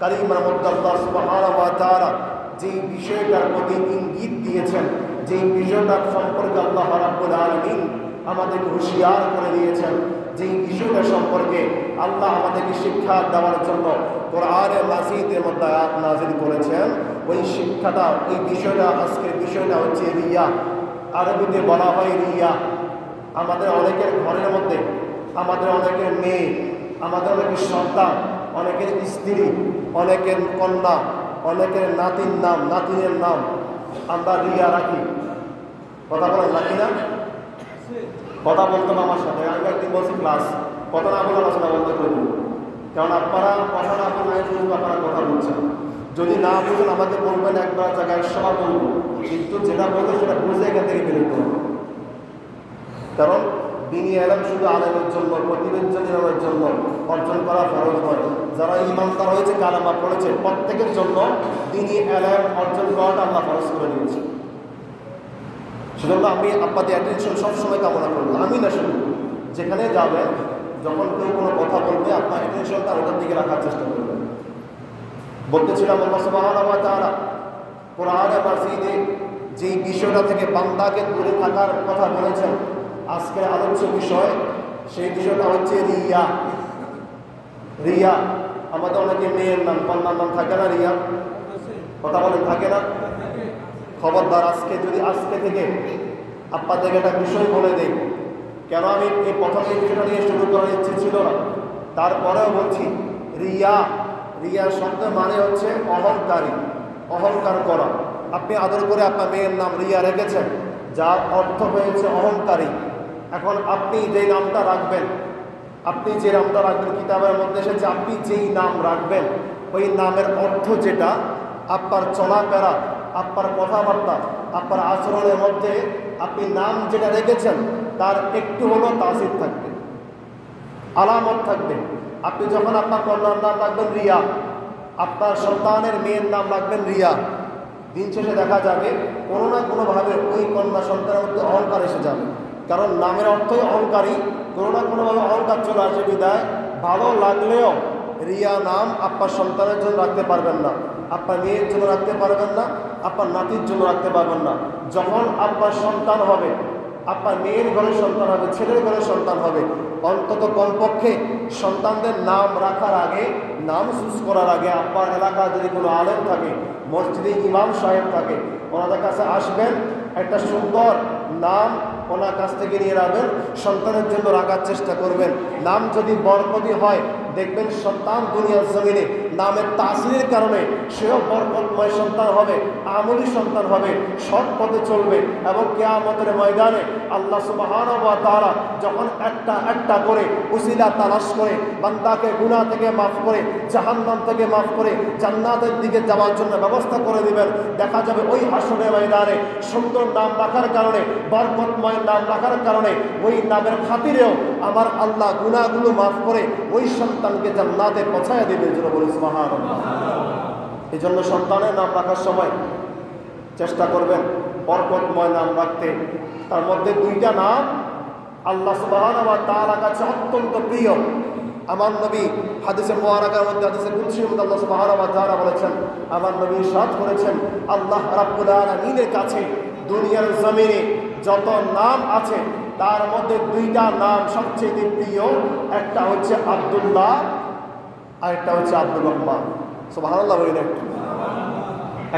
কালিমার মধ্যে আল্লাহ সুবহানাহু ওয়া তাআলা যে বিষয়টার প্রতি ইঙ্গিত দিয়েছেন, যে বিষয়টার সম্পর্কে আল্লাহ রাব্বুল আলামিন আমাদেরকে হুঁশিয়ার করে দিয়েছেন, যে বিষয়টা সম্পর্কে আল্লাহ আমাদেরকে শিক্ষা দেওয়ার জন্য কোরআনে মাজিদের মধ্যে আয়াত নাযিল করেছেন, ওই শিক্ষাটা, ওই বিষয়টা, আজকের বিষয়টা হচ্ছে রিয়া। আরবিতে বলা হয় রিয়া। আমাদের অনেকের ঘরের মধ্যে, আমাদের অনেকের মেয়ে, আমাদের অনেকের সন্তান, অনেকের স্ত্রী, অনেকের কন্যা, অনেকের নাতির নাম, নাতিনের নাম আমরা রিয়া রাখি। কথা বলেন রাখি না? কথা বলতাম আমার সাথে, আমি একদিন বলছি ক্লাস, কথা না বলে আলোচনা বন্ধ করে দেবো, কারণ আপনারা কথা না বলে আপনারা কথা বলছেন। যদি না বুঝেন আমাকে বলবেন, একবার জায়গায় 100বার বলবো, কিন্তু যেটা বলবো সেটা বুঝে এখান থেকে বেরোতে হবে। কারণ দ্বীনি ইলম শুধু আলেমের জন্য, প্রতিবেদনের জন্য অর্জন করা ফরজ নয়। যারা ঈমানদার হয়েছে, কালেমা পড়েছে, প্রত্যেকের জন্য দ্বীনি ইলম অর্জন করাটা আল্লাহ ফরজ করে দিয়েছে। সেজন্য আমি আপনাদের অ্যাটেনশন সবসময় কামনা করবো। আমি না শুধু, যেখানে যাবেন, যখন কেউ কোনো কথা বলবে, আপনার অ্যাটেনশনটা ওটার দিকে রাখার চেষ্টা করবেন। বলতেছিলাম আল্লাহ সুবহানাহু ওয়া তাআলা কোরআনে মাজিদে যেই বিষয়টা থেকে বান্দাকে দূরে থাকার কথা বলেছেন, আজকের আলোচ্য বিষয় সেই বিষয়টা হচ্ছে রিয়া। রিয়া আমাদের অনেকে মেয়ের নাম, কন্যার নাম থাকে না? রিয়া কথা বলেন, থাকে না? খবরদার, আজকে থেকে আপনাদেরকে একটা বিষয় বলে দেই। কেন আমি এই প্রথমে বিষয়টা নিয়ে শুরু করার ইচ্ছে ছিল না, তারপরেও বলছি। রিয়া শব্দের মানে হচ্ছে অহংকারী, অহংকার করা। আপনি আদর করে আপনার মেয়ের নাম রিয়া রেখেছেন, যার অর্থ হয়েছে অহংকারী। এখন আপনি যেই নামটা রাখবেন, কিতাবের মধ্যে এসেছে, আপনি যেই নাম রাখবেন, ওই নামের অর্থ যেটা, আপনার চলাফেরা, আপনার কথাবার্তা, আপনার আচরণের মধ্যে আপনি নাম যেটা রেখেছেন তার একটু হলেও তাসির থাকবে, আলামত থাকবে। আপনি যখন আপনার কন্যার নাম রাখবেন রিয়া, আপনার সন্তানের মেয়ের নাম রাখবেন রিয়া, দিন শেষে দেখা যাবে কোনো না কোনোভাবে ওই কন্যা সন্তানের মধ্যে অহংকার এসে যাবে। কারণ নামের অর্থই অহংকারী, কোনো না কোনোভাবে অহংকার চলে আসে। বিদায় ভালো লাগলেও রিয়া নাম আপনার সন্তানের জন্য রাখতে পারবেন না, আপনার মেয়ের জন্য রাখতে পারবেন না, আপনার নাতির জন্য রাখতে পারবেন না। যখন আপনার সন্তান হবে, আপনার মেয়ের ঘরের সন্তান হবে, ছেলের ঘরের সন্তান হবে, অন্তত কমপক্ষে সন্তানদের নাম রাখার আগে, নাম চুজ করার আগে, আপনার এলাকায় যদি কোনো আলেম থাকে, মসজিদে ইমাম সাহেব থাকে, ওনাদের কাছে আসবেন, একটা সুন্দর নাম ওনার কাছ থেকে নিয়ে রাখবেন, সন্তানের জন্য রাখার চেষ্টা করবেন। নাম যদি বরকতি হয়, দেখবেন সন্তান দুনিয়ার জমিনে নামের তাসিরের কারণে সেও বরকতময় সন্তান হবে, আমলি সন্তান হবে, সৎ পথে চলবে। এবং কিয়ামতের ময়দানে আল্লাহ সুবহানাহু ওয়া তাআলা যখন একটা একটা করে উসিলা তালাশ করে বান্দাকে গুনাহ থেকে মাফ করে, জাহান্নাম থেকে মাফ করে, জান্নাতের দিকে যাওয়ার জন্য ব্যবস্থা করে দিবেন, দেখা যাবে ওই হাসরের ময়দানে সুন্দর নাম রাখার কারণে, বরকতময় নাম রাখার কারণে, ওই নামের খাতিরেও আমার আল্লাহ গুনাহগুলো মাফ করে ওই সন্তানকে জান্নাতে পৌঁছায় দেবে। যেন বলি সুবহানাল্লাহ। এই জন্য সন্তানের নাম রাখার সময় চেষ্টা করবেন বরকতময় নাম রাখতে। তার মধ্যে দুইটা নাম আল্লাহ সুবহানাহু ওয়া তাআলার কাছে অত্যন্ত প্রিয়। আমার নবী হাদিসে মুবারাকার মধ্যে, হাদিসে কুদসির মধ্যে আল্লাহ সুবহানাহু ওয়া তাআলা বলেছেন, আমার নবী ইরশাদ করেছেন, আল্লাহ রাব্বুল আলামিনের কাছে দুনিয়ার জমিনে যত নাম আছে তার মধ্যে দুইটা নাম সবচেয়ে প্রিয়। একটা হচ্ছে আব্দুল্লাহ, আর একটা হচ্ছে আব্দুর রহমান। সুবহানাল্লাহ বলেন।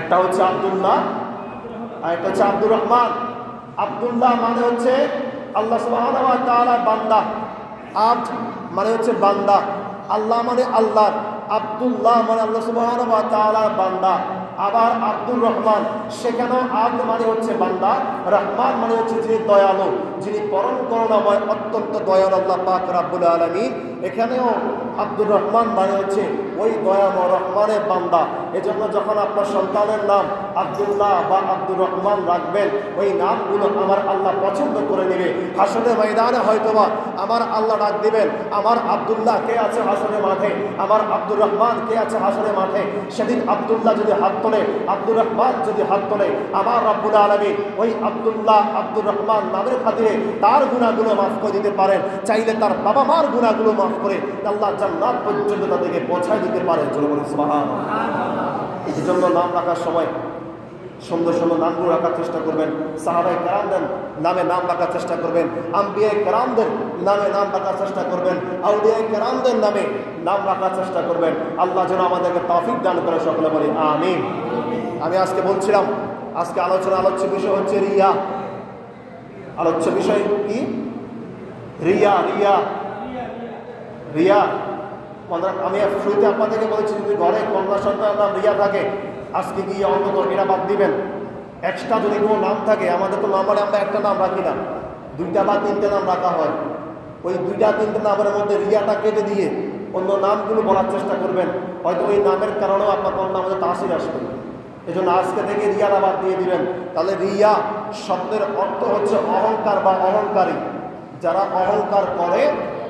একটা হচ্ছে আব্দুল্লাহ আর একটা হচ্ছে আব্দুর রহমান। আব্দুল্লাহ মানে হচ্ছে আল্লাহ সুবহানাহু ওয়া তাআলা বান্দা, আব্দ মানে হচ্ছে বান্দা, আল্লাহ মানে আল্লাহ, আব্দুল্লাহ মানে আল্লাহ সুবহানাহু ওয়া তাআলার বান্দা। আবার আব্দুর রহমান, সেখানেও আব্দ মানে হচ্ছে বান্দা, রহমান মানে হচ্ছে যিনি দয়ালু, যিনি পরম করুণাময়, অত্যন্ত দয়ালু আল্লাহ পাক রাব্বুল আলামিন। এখানেও আব্দুর রহমান মানে হচ্ছে ওই দয়াময় রহমানের বান্দা। এজন্য যখন আপনার সন্তানের নাম আব্দুল্লাহ বা আব্দুর রহমান রাখবেন, ওই নামগুলো আমার আল্লাহ পছন্দ করে নেবে। হাসরের ময়দানে হয়তোবা আমার আল্লাহ ডাক দিবেন, আমার আব্দুল্লাহ কে আছে হাসরের মাঠে, আমার আব্দুর রহমান কে আছে হাসরের মাঠে। সেদিন আব্দুল্লাহ যদি হাত তোলে, আব্দুর রহমান যদি হাত তোলে, আমার রব্বুল আলামিন ওই আব্দুল্লাহ আব্দুর রহমান নামের খাতিরে তার গুনাহগুলো মাফ করে দিতে পারেন। চাইলে তার বাবা মার গুনাহগুলো মাফ করে আল্লাহ জান্নাত পর্যন্ত তাদেরকে পৌঁছায় দিতে পারেন। সুবহানাল্লাহ। এই জন্য নাম রাখার সময় সুন্দর সুন্দর নামগুলো রাখার চেষ্টা করবেন। সাহাবায়ে কেরামদের নামে নাম রাখার চেষ্টা করবেন, আম্বিয়ায়ে কেরামদের নামে নাম রাখার চেষ্টা করবেন, আউলিয়ায়ে কেরামদের নামে নাম রাখার চেষ্টা করবেন। আল্লাহ যেন আমাদেরকে তৌফিক দান করে, সকলে বলি আমিন। আমি আজকে বলছিলাম, আজকে আলোচ্য বিষয় হচ্ছে রিয়া। আলোচ্য বিষয় কি? রিয়া। রিয়া রিয়া আমি শুরুতে আপনাদেরকে বলেছি, যদি ঘরে কন্যা সন্তানের নাম রিয়া থাকে, আজকে গিয়ে অন্তত এরা বাদ দিবেন। এক্সট্রা যদি কোনো নাম থাকে, আমাদের তো নাম্বারে আমরা একটা নাম রাখি না, 2টা বা 3টে নাম রাখা হয়। ওই 2-3টে নামের মধ্যে রিয়াটা কেটে দিয়ে অন্য নামগুলো বলার চেষ্টা করবেন। হয়তো ওই নামের কারণেও আপনার কন্যা আমাদের তাসির আসবে। এই জন্য আজকে থেকে রিয়াটা বাদ দিয়ে দিবেন। তাহলে রিয়া শব্দের অর্থ হচ্ছে অহংকার বা অহংকারী। যারা অহংকার করে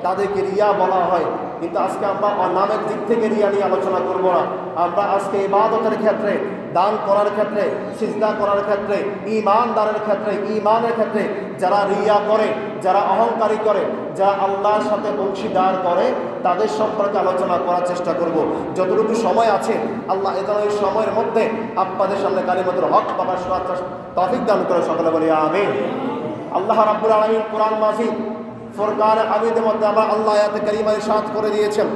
তাদেরকে রিয়া বলা হয়। কিন্তু আজকে আমরা নামের দিক থেকে রিয়া নিয়ে আলোচনা করব না। আমরা আজকে ইবাদতের ক্ষেত্রে, দান করার ক্ষেত্রে, সিজদা করার ক্ষেত্রে, ঈমানদারের ক্ষেত্রে, ঈমানের ক্ষেত্রে যারা রিয়া করে, যারা অহংকারী করে, যারা আল্লাহর সাথে অংশীদার করে, তাদের সম্পর্কে আলোচনা করার চেষ্টা করব। যতটুকু সময় আছে আল্লাহ এখানে ওই সময়ের মধ্যে আপনাদের সামনে কালিমাতুল হক প্রকাশ করার তৌফিক দান করে, সকলে বলি আমিন। আল্লাহ রাব্বুল আলামিন কোরআন মাজিদ ফুরকান হামিদের মধ্যে আমরা আল্লাহ আয়াতে কারিমা ইরশাদ করে দিয়েছেন।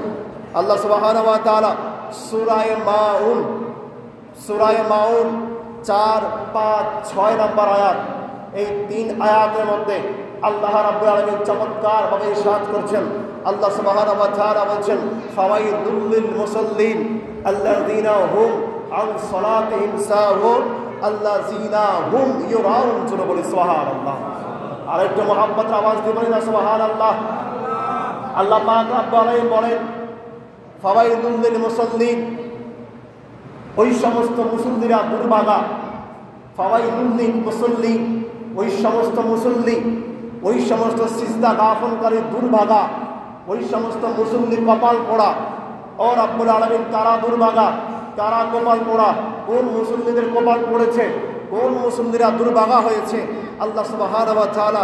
আল্লাহ সুবহানাহু ওয়া তাআলা সূরা মাউন 4, 5, 6 নম্বর আয়াত, এই 3 আয়াতের মধ্যে আল্লাহ রাব্বুল আলামিন চমৎকার ভাবে ইরশাদ করছেন। আল্লাহ সুবহানাহু ওয়া তাআলা বলেন, ফাওয়াইদুল লিল মুসাল্লিন আল্লাযীনা হুম আন সালাতিহিম সাহুন আল্লাযীনা হুম ইউরাউন। জোরে বলি সুবহানাল্লাহ। আর একটু মোহাম্মতের আওয়াজ দিয়ে বলি না সুবহানাল্লাহ। আল্লাহ পাক রব্বুল আলামিন বলেন, ফাওয়াইদুল লিল মুসাল্লিন, ওই সমস্ত মুসল্লিরা দুর্ভাগা। ফাওয়াইদুল লিল মুসাল্লিন, ওই সমস্ত মুসল্লি, ওই সমস্ত সিজদা গাফলকারী দুর্ভাগা, ওই সমস্ত মুসল্লি কপাল পোড়া। ও রব্বুল আলামিন, কারা দুর্ভাগা, কারা কপাল পোড়া? কোন মুসল্লিদের কপাল পড়েছে? কোন মুসল্লিরা দুর্ভাগা হয়েছে? আল্লাহ সুবহানাহু ওয়া তাআলা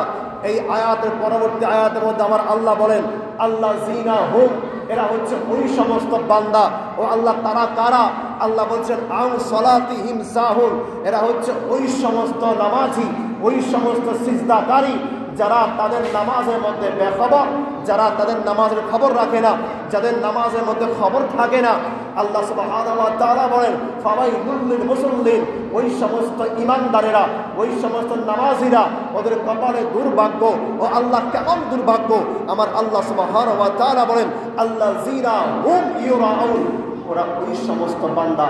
এই আয়াতের পরবর্তী আয়াতের মধ্যে আমার আল্লাহ বলেন, আল্লাযীনা হুম, এরা হচ্ছে ওই সমস্ত বান্দা। ও আল্লাহ, তারা কারা? আল্লাহ বলছেন আন সালাতিহিম সাহুন, এরা হচ্ছে ওই সমস্ত নামাজি, ওই সমস্ত সিজদাকারী যারা তাদের নামাজের মধ্যে বেখবর, যারা তাদের নামাজের খবর রাখে না, যাদের নামাজের মধ্যে খবর থাকে না। আল্লাহ সুবহানাহু ওয়া তাআলা বলেন, ফাওয়াইদুল লিল মুসাল্লিন, ওই সমস্ত ঈমানদারেরা, ওই সমস্ত নামাজিরা, ওদের কপালে দুর্ভাগ্য। ও আল্লাহ, কেমন দুর্ভাগ্য! আমার আল্লাহ সুবহানাহু ওয়া তাআলা বলেন, আল্লাযীনা হুম ইউরাউন, ওরা ওই সমস্ত বান্দা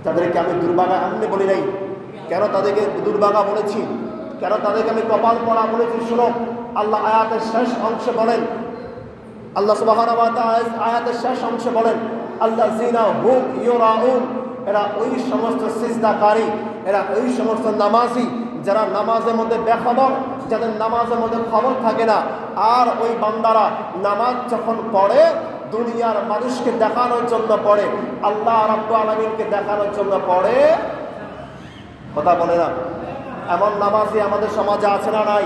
যাদেরকে আমি দুর্ভাগা এমনি বলি নাই। কেন তাদেরকে দুর্ভাগা বলেছি, কেন তাদেরকে আমি কপাল পড়া বলেছি? শুনো, আল্লাহ আয়াতের শেষ অংশে বলেন, আল্লাহ সুবহানাহু ওয়া তাআলা আয়াতের শেষ অংশে বলেন, আল্লাযীনা হুম ইউরাউন, এরা ওই সমস্ত সিজদাকারী, এরা ওই সমস্ত নামাজি যারা নামাজের মধ্যে বেখবর, যাদের নামাজের মধ্যে খবর থাকে না। আর ওই বান্দারা নামাজ যখন পড়ে, দুনিয়ার মানুষকে দেখানোর জন্য পড়ে, আল্লাহ রাব্বুল আলামিনকে দেখানোর জন্য পড়ে। কথা বলে না? এমন নামাজি আমাদের সমাজে আছে না নাই?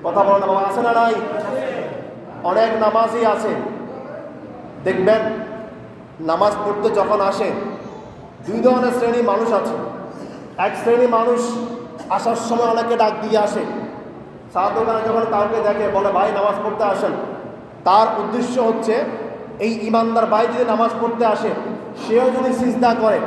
কথা বলে না বাবা, আছে না নাই? অনেক নামাজি আছে। দেখবেন নামাজ পড়তে যখন আসে, 2 ধরনের শ্রেণী মানুষ আছে। এক শ্রেণী মানুষ আসার সময় অনেকে ডাক দিয়ে আসে। চা দোকানে যখন কাউকে দেখে, বলে ভাই নামাজ পড়তে আসেন, তার উদ্দেশ্য হচ্ছে এই ইমানদার ভাই যদি নামাজ পড়তে আসে, সেও যদি সিজদা করে,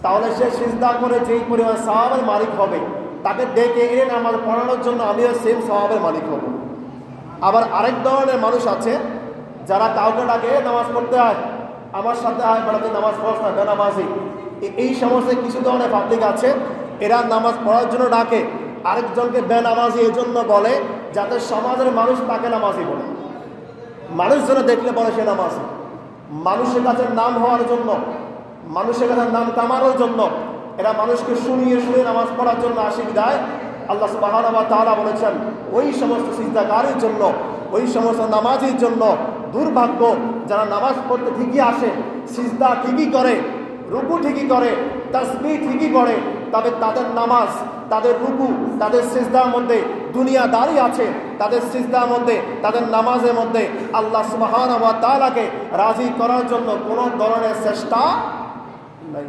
তাহলে সে সিজদা করে যেই পরিমাণ সওয়াবের মালিক হবে, তাকে ডেকে এনে নামাজ পড়ানোর জন্য আমিও সেম সওয়াবের মালিক হব। আবার আরেক ধরনের মানুষ আছে যারা কাউকে ডাকে নামাজ পড়তে হয়, আমার সাথে আয় বেড়াতে, নামাজ পড়স না, বেনামাজি। এই সমস্ত কিছু ধরনের পাবলিক আছে, এরা নামাজ পড়ার জন্য ডাকে, আরেকজনকে বেনামাজি এই জন্য বলে যাতে সমাজের মানুষ তাকে নামাজি বলে, মানুষ যেন দেখলে বলে সে নামাজি। মানুষের কাছে নাম হওয়ার জন্য মানুষের কাছে নাম কামানোর জন্য, এরা মানুষকে শুনিয়ে শুনিয়ে নামাজ পড়ার জন্য আসে বিদায় আল্লাহ সুবহানাহু ওয়া তাআলা বলেছেন ওই সমস্ত সিজদাকারীর জন্য, ওই সমস্ত নামাজের জন্য দুর্ভাগ্য যারা নামাজ পড়তে ঠিকই আসে, সিজদা ঠিকই করে, রুকু ঠিকই করে, তাসবিহ ঠিকই পড়ে, তবে তাদের নামাজ, তাদের রুকু, তাদের সিজদার মধ্যে দুনিয়াদারি আছে, তাদের সিজদার মধ্যে, তাদের নামাজের মধ্যে আল্লাহ সুবহানাহু ওয়া তাআলাকে রাজি করার জন্য কোনো ধরনের চেষ্টা নাই।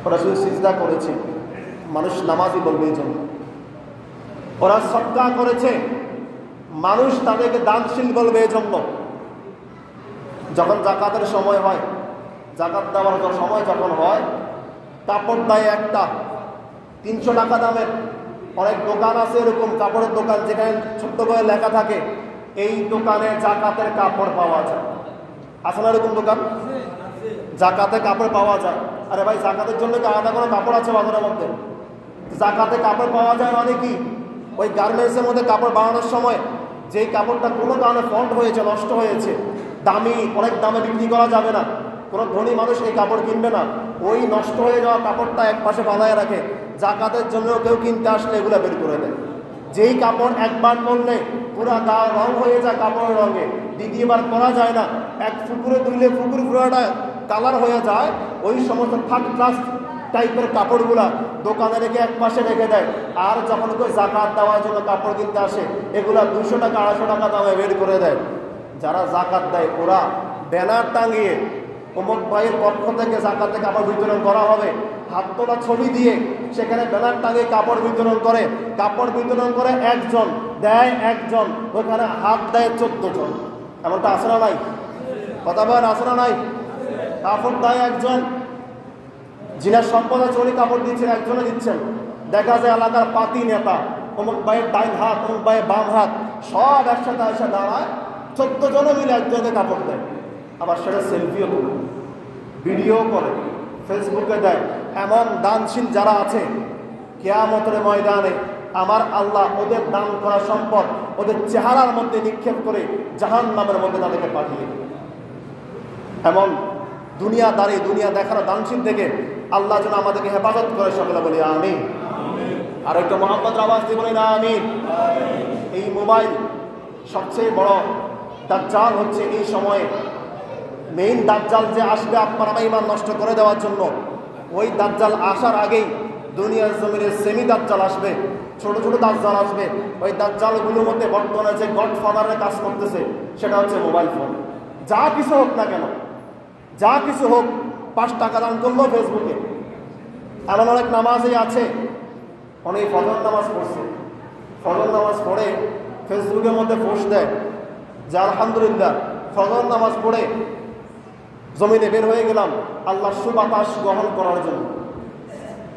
ওরা শুধু সিজদা করেছে, মানুষ নামাজই বলবে এই জন্য। ওরা সদকা করেছে, মানুষ তাদেরকে দানশীল বলবে এই জন্য। যখন যাকাতের সময় হয়, যাকাত দেওয়ার সময় যখন হয়, কাপড় দেয় একটা 300 টাকা দামের। অনেক দোকান আছে এরকম কাপড়ের দোকান যেখানে ছোট্ট করে লেখা থাকে এই দোকানে যাকাতের কাপড় পাওয়া যায়। আছে না এরকম দোকান? যাকাতে কাপড় পাওয়া যায়। আরে ভাই, যাকাতের জন্য কি আলাদা কোনো কাপড় আছে বাজারের মধ্যে? যাকাতে কাপড় পাওয়া যায় মানে কি, ওই গার্মেন্টসের মধ্যে কাপড় বানানোর সময় যেই কাপড়টা কোনো কারণে ফল্ট হয়েছে, নষ্ট হয়েছে, দামি, অনেক দামে বিক্রি করা যাবে না, কোনো ধনী মানুষ এই কাপড় কিনবে না, ওই নষ্ট হয়ে যাওয়া কাপড়টা এক পাশে বাঁধায় রাখে। যাকাতের জন্য কেউ কিনতে আসলে এগুলো বের করে দেয়। যেই কাপড় একবার পরলে পুরা গা রং হয়ে যায় কাপড়ের রঙে, দ্বিতীয়বার পরা যায় না, এক ফুকুরে তুললে ফুকুর পুরাটা কালার হয়ে যায়, ওই সমস্ত থার্ড ক্লাস টাইপের কাপড়গুলা দোকানে রেখে এক পাশে রেখে দেয়। আর যখন কেউ যাকাত দেওয়ার জন্য কাপড় কিনতে আসে, এগুলা 200 টাকা 250 টাকা দামে বের করে দেয়। যারা যাকাত দেয় ওরা ব্যানার টাঙিয়ে অমুক ভাইয়ের পক্ষ থেকে যাকাতে কাপড় বিতরণ করা হবে, হাত তোলা ছবি দিয়ে সেখানে ব্যানার টাঙিয়ে কাপড় বিতরণ করে। কাপড় বিতরণ করে একজন, দেয় একজন, ওখানে হাত দেয় 14 জন। এমনটা আছে না নাই? কথা বলেন, আছে না নাই? কাপড় দেয় একজন, যিনার সম্পদ আছে উনি কাপড় দিচ্ছেন, একজনে দিচ্ছেন। দেখা যায় এলাকার পাতি নেতা, অমুক ভাইয়ের ডাইন হাত, অমুক ভাইয়ের বাম হাত, সব একসাথে এসে দাঁড়ায়, 14 জনে মিলে একজনকে কাপড় দেয়। আবার সেটা সেলফিও করে, ভিডিও করে, ফেসবুকে দেয়। এমন দানশীল যারা আছে, কিয়ামতের ময়দানে আমার আল্লাহ ওদের দান করা সম্পদ ওদের চেহারার মধ্যে নিক্ষেপ করে জাহান্নামের মধ্যে তাদেরকে পাঠিয়ে দেবে। এমন দুনিয়াদারি, দুনিয়া দেখানো দানশীল থেকে আল্লাহ যেন আমাদেরকে হেফাজত করে, সকলে বলি আমিন। আর একটা মোহাম্মদ আওয়াজ দিয়ে বলি না আমিন। এই মোবাইল সবচেয়ে বড় দাজ্জাল হচ্ছে এই সময়ে। মেইন দাজ্জাল যে আসবে আপনার আমার ঈমান নষ্ট করে দেওয়ার জন্য, ওই দাজ্জাল আসার আগেই দুনিয়ার জমিনে সেমি দাজ্জাল আসবে, ছোট ছোট দাজ্জাল আসবে। ওই দাজ্জালগুলোর মধ্যে বর্তমানে যে গডফাদারের কাজ করতেছে সেটা হচ্ছে মোবাইল ফোন। যা কিছু হোক না কেন, যা কিছু হোক, 5 টাকা দান করলো ফেসবুকে। এমন অনেক নামাজই আছে, অনেক ফজর নামাজ পড়ছে, ফজর নামাজ পড়ে ফেসবুকের মধ্যে পোস্ট দেয় যে আলহামদুলিল্লাহ ফজর নামাজ পড়ে জমিনে বের হয়ে গেলাম আল্লাহ সুবাতাস গ্রহণ করার জন্য।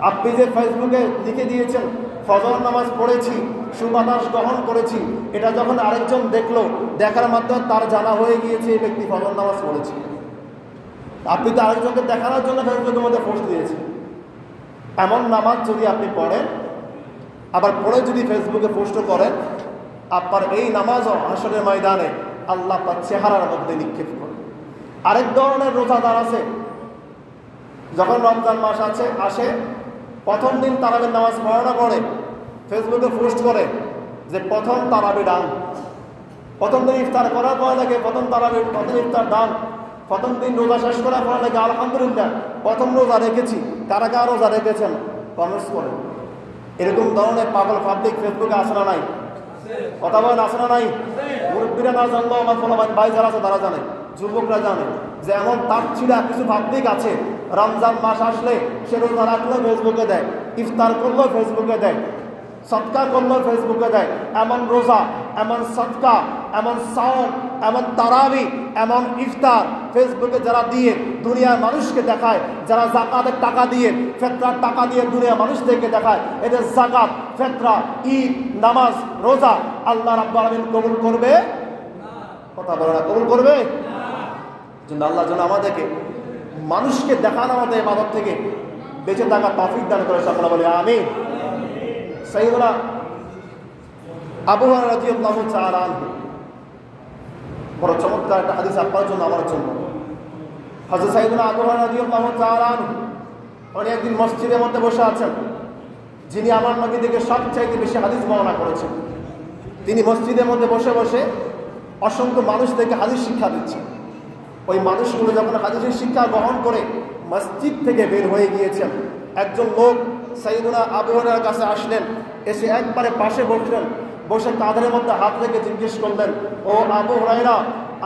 আপনি যে ফেসবুকে লিখে দিয়েছেন ফজর নামাজ পড়েছি, সুবাতাস গ্রহণ করেছি, এটা যখন আরেকজন দেখলো, দেখার মাধ্যমে তার জানা হয়ে গিয়েছে এই ব্যক্তি ফজর নামাজ পড়েছে। আপনি তো আরেকজনকে দেখানোর জন্য ফেসবুকের মধ্যে পোস্ট দিয়েছেন। এমন নামাজ যদি আপনি পড়েন, আবার পড়ে যদি ফেসবুকে পোস্ট করেন, আপনার এই নামাজও হাসরের ময়দানে আল্লাহ তার চেহারার মধ্যে নিক্ষেপ করে। আরেক ধরনের রোজাদার আছে, যখন রমজান মাস আসে প্রথম দিন তারাবির নামাজ পড়ানো করে, ফেসবুকে পোস্ট করে যে প্রথম তারাবি ডান। প্রথম দিন ইফতার করার পর লাগে প্রথম তারাবি, প্রথম ইফতার ডান। প্রথম দিন রোজা শেষ করার পর লাগে আলহামদুলিল্লাহ প্রথম রোজা রেখেছি। কারা কারা রোজা রেখেছেন কমেন্টস করে। এরকম ধরনের পাগল পাবলিক ফেসবুকে আসে না নাই? কথা বলেন, আসে না নাই? মুরব্বীরা না জানলেও আমার কোনো ভাই যারা আছে তারা জানে, যুবকরা জানে যে এমন তার ছিঁড়া কিছু পাবলিক আছে, রমজান মাস আসলে সে রোজা রাখলেও ফেসবুকে দেয়, ইফতার করলেও ফেসবুকে দেয়, সদকা করলেও ফেসবুকে দেয়। এমন রোজা, এমন সদকা, এমন সাওম, এমন তারাবি, এমন ইফতার ফেসবুকে যারা দিয়ে দুনিয়ার মানুষকে দেখায়, যারা যাকাতের টাকা দিয়ে, ফেতরার টাকা দিয়ে দুনিয়ার মানুষদেরকে দেখায়, এদের যাকাত, ফেতরা, ঈদ, নামাজ, রোজা আল্লাহ রাব্বুল আলামিন কবুল করবে? কথা বলে না, কবুল করবে? আল্লাহ যেন আমাদেরকে মানুষকে দেখানো আমাদের ইবাদত থেকে বেঁচে থাকার তৌফিক দান করে, সকলে বলে আমিন। সাইয়্যিদুনা আবু হুরায়রা রাদিয়াল্লাহু তাআলা আনহু বড় চমৎকার একটা হাদিস আপনার জন্য, আমার জন্য। হযরত সাইয়েদুনা আবু হুরায়রা রাদিয়াল্লাহু তাআলা আনহু উনি একদিন মসজিদের মধ্যে বসে আছেন, যিনি আমার নবী থেকে সবচাইতে বেশি হাদিস বর্ণনা করেছেন। তিনি মসজিদের মধ্যে বসে বসে অসংখ্য মানুষ থেকে হাদিস শিক্ষা দিচ্ছেন। ওই মানুষগুলো যখন হাদিসের শিক্ষা গ্রহণ করে মসজিদ থেকে বের হয়ে গিয়েছেন, একজন লোক সাইয়েদুনা আবু হুরায়রার কাছে আসলেন, এসে একবারে পাশে বসলেন, বসে কাঁধের মধ্যে হাত রেখে জিজ্ঞেস করলেন, ও আবু হুরায়রা,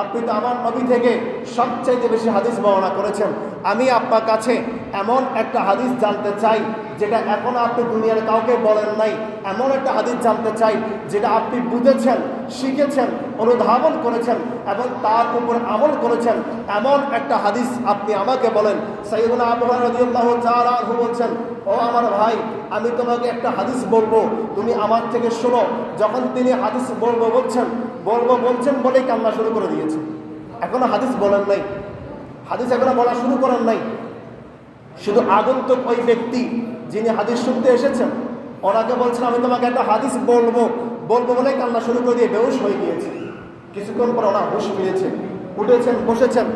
আপনি তো আমার নবী থেকে সবচাইতে বেশি হাদিস বর্ণনা করেছেন। আমি আপনার কাছে এমন একটা হাদিস জানতে চাই যেটা এখনো আপনি দুনিয়ার কাউকে বলেন নাই। এমন একটা হাদিস জানতে চাই যেটা আপনি বুঝেছেন, শিখেছেন, অনুধাবন করেছেন এবং তার উপর আমল করেছেন। এমন একটা হাদিস আপনি আমাকে বলেন। সাইয়েদুনা আবু হুরায়রা রাদিয়াল্লাহু তাআলা আনহু বলছেন, ও আমার ভাই, আমি তোমাকে একটা হাদিস বলবো, তুমি আমার থেকে শোনো। যখন তিনি হাদিস বলবো বলছেন বলেই কান্না শুরু করে দিয়েছে। এখনো হাদিস বলেন নাই, হাদিস এখনো বলা শুরু করেন নাই। শুধু আগন্তুক ওই ব্যক্তি যিনি হাদিস শুনতে এসেছেন, ওনাকে বলছেন আমি তোমাকে একটা হাদিস বলবো বলেই কান্না শুরু করে দিয়ে বেহুশ হয়ে গিয়েছে। কিছুক্ষণ পর ওনা হুঁশ ফিরেছে, উঠেছেন, বসেছেন,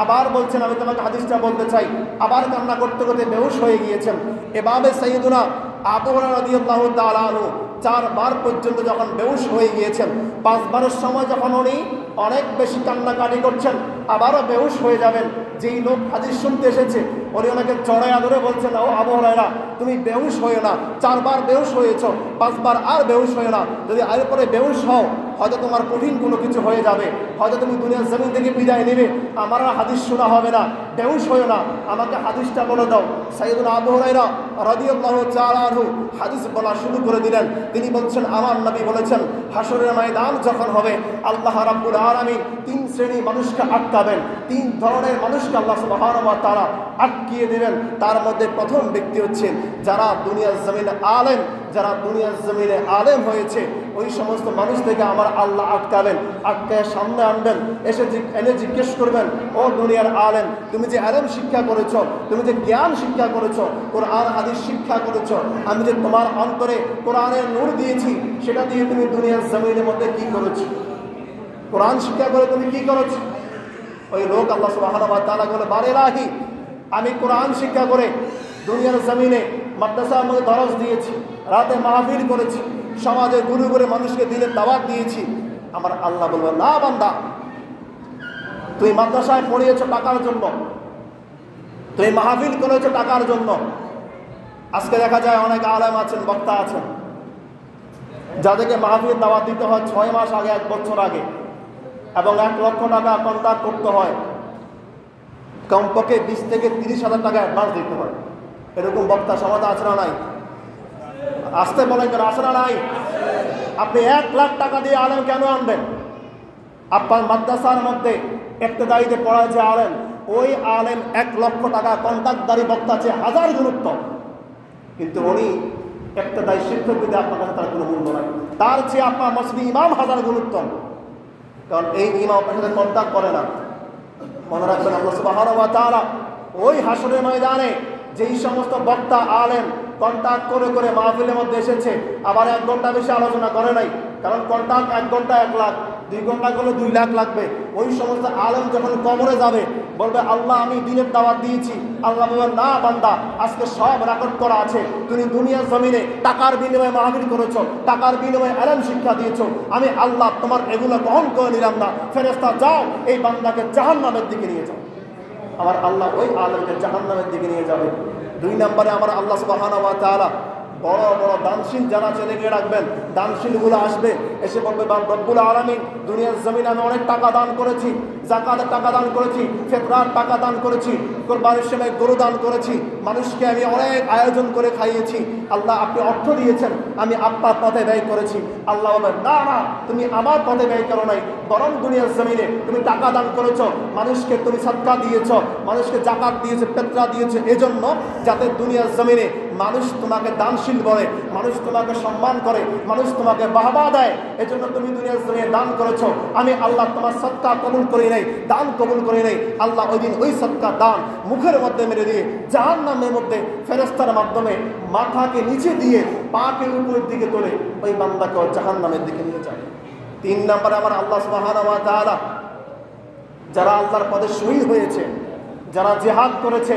আবার বলছেন আমি তোমাকে হাদিসটা বলতে চাই, আবার কান্না করতে করতে বেহুশ হয়ে গিয়েছেন। এভাবে সাইয়েদুনা আবু হুরায়রা রাদিয়াল্লাহু তাআলা আনহু 4 বার পর্যন্ত যখন বেহুশ হয়ে গিয়েছেন, 5 বারের সময় যখন উনি অনেক বেশি কান্নাকাটি করছেন, আবারও বেহুশ হয়ে যাবেন, যেই লোক হাদিস শুনতে এসেছে উনি ওনাকে চড়াইয়া ধরে বলছেন, ও আবু হুরায়রা, তুমি বেহুশ হয়ে না, 4 বার বেহুশ হয়েছ, 5 বার আর বেহুশ হয়ে না। যদি আর পরে বেহুশ হও, হয়তো তোমার কঠিন কোনো কিছু হয়ে যাবে, হয়তো তুমি দুনিয়ার জমিন থেকে বিদায় নেবে, আমার আর হাদিস শোনা হবে না, বেহুশ হয়ে না, আমাকে হাদিসটা বলে দাও। সাইয়েদুনা আবু হুরায়রা রাদিয়াল্লাহু তাআলা আনহু হাদিস বলা শুরু করে দিলেন। তিনি বলছেন, আমার নবী বলেছেন, হাসরের ময়দান যখন হবে, আল্লাহ রাব্বুল আলামিন 3 শ্রেণীর মানুষকে আটকাবেন, 3 ধরনের মানুষকে আল্লাহ সুবহানাহু ওয়া তাআলা আটকিয়ে দেবেন। তার মধ্যে প্রথম ব্যক্তি হচ্ছেন যারা দুনিয়ার জমিনে আলেম, যারা দুনিয়ার জমিনে আলেম হয়েছে, ওই সমস্ত মানুষ থেকে আমার আল্লাহ আটকাবেন, আটকায় সামনে আনবেন, এনে জিজ্ঞেস করবেন, ও দুনিয়ার আলেম, তুমি যে আলেম শিক্ষা করেছ, তুমি যে জ্ঞান শিক্ষা করেছ, কোরআন হাদিস শিক্ষা করেছ, আমি যে তোমার অন্তরে কোরআনের নূর দিয়েছি, সেটা দিয়ে তুমি দুনিয়ার জমিনের মধ্যে কি করেছো? কোরআন শিক্ষা করে তুমি কি করেছো? ওই লোক আল্লাহ সুবহানাহু ওয়া তাআলা বলে, বারেলাহি, আমি কোরআন শিক্ষা করে দুনিয়ার জমিনে মাদ্রাসার মধ্যে দরস দিয়েছি, রাতে মাহফিল করেছি, সমাজে গুরু করে মানুষকে দিনের দাওয়াত দিয়েছি। আমার আল্লাহ বলবেন, না বান্দা, তুই মাদ্রাসায় পড়িয়েছ টাকার জন্য, তুই মাহফিল করেছ টাকার জন্য। আজকে দেখা যায় অনেক আলেম আছেন, বক্তা আছেন, যাদেরকে মাহফিল দাওয়াত দিতে হয় 6 মাস আগে, 1 বছর আগে, এবং 1 লক্ষ টাকা কন্ট্রাক্ট করতে হয়, কমপক্ষে 20 থেকে 30,000 টাকা অ্যাডভান্স দিতে হয়। এরকম বক্তা সমাজে আছে না নাই? আসতে বলেন কেন, আছে না নাই? আপনি 1 লাখ টাকা দিয়ে আলেম কেন আনবেন? আপনার মাদ্রাসার মধ্যে ইবতেদায়ীতে পড়া যে আলেম, ওই আলেম 1 লক্ষ টাকা কন্ট্রাক্টদারি বক্তা চেয়ে 1000 গুণ উত্তম, কিন্তু উনি ইবতেদায়ী শিক্ষক দিতে আপনার কাছে তার কোনো মূল্য নাই। তার চেয়ে আপনার মসজিদ ইমাম 1000 গুণ উত্তম, কারণ এই ইমাম আপনার সাথে কন্ট্যাক্ট করে না। মনে রাখবেন, আল্লাহ সুবহানাহু ওয়া তাআলা ওই হাসরের ময়দানে যেই সমস্ত বক্তা আলেম কন্ট্যাক্ট করে করে মাহফিলের মধ্যে এসেছে, আবার 1 ঘন্টা বেশি আলোচনা করে নাই, কারণ কন্ট্যাক্ট 1 ঘন্টা 1 লাখ, 2 ঘন্টা করলে 2 লাখ লাগবে। ওই সমস্ত আলেম যখন কবরে যাবে, বলবে, আল্লাহ আমি দিনের দাওয়াত দিয়েছি। আল্লাহ বলবেন, না বান্দা, আজকে সব রেকর্ড করা আছে, তুমি দুনিয়ার জমিনে টাকার বিনিময়ে মাহফিল করেছ, টাকার বিনিময়ে আলেম শিক্ষা দিয়েছ, আমি আল্লাহ তোমার এগুলো গ্রহণ করে নিলাম না। ফেরেশতা, যাও, এই বান্দাকে জাহান্নামের দিকে নিয়ে যাও। আমার আল্লাহ ওই আলেমকে জাহান্নামের দিকে নিয়ে যাবে। 2 নম্বরে আমার আল্লাহ সুবহানাহু ওয়া তাআলা বড় বড় দানশীল যারা ছেলে গিয়ে রাখবেন, দানশীলগুলো আসবে, এসে বলবে, রব্বুল আলামিন, দুনিয়ার জমিনে আমি অনেক টাকা দান করেছি, যাকাতের টাকা দান করেছি, ফিতরার টাকা দান করেছি, কুরবানির সময় গরু দান করেছি, মানুষকে আমি অনেক আয়োজন করে খাইয়েছি। আল্লাহ, আপনি অর্থ দিয়েছেন, আমি আপনার পথে ব্যয় করেছি। আল্লাহ বলবেন, না না, তুমি আমার পথে ব্যয় করো নাই, বরং দুনিয়ার জমিনে তুমি টাকা দান করেছো, মানুষকে তুমি সাদকা দিয়েছ, মানুষকে যাকাত দিয়েছো, ফিতরা দিয়েছো, এজন্য যাতে দুনিয়ার জমিনে মানুষ তোমাকে দানশীল বলে, মানুষ তোমাকে সম্মান করে, মানুষ তোমাকে বাহবা দেয়, এজন্য তুমি দুনিয়ার জমিনে দান করেছো। আমি আল্লাহ তোমার সদকা কবুল করি নাই, দান কবুল করি নাই। আল্লাহ ওই দিন ওই সদকা দান মুখের মধ্যে মেরে দিয়ে জাহান্নামের মধ্যে ফেরেশতার মাধ্যমে মাথাকে নিচে দিয়ে পাকে উপরের দিকে তোলে, ওই বান্দাকে জাহান্নামের দিকে নিয়ে যায়। 3 নম্বরে আমার আল্লাহ সুবহানাহু ওয়া তাআলা যারা আল্লাহর পথে শহীদ হয়েছে, যারা জিহাদ করেছে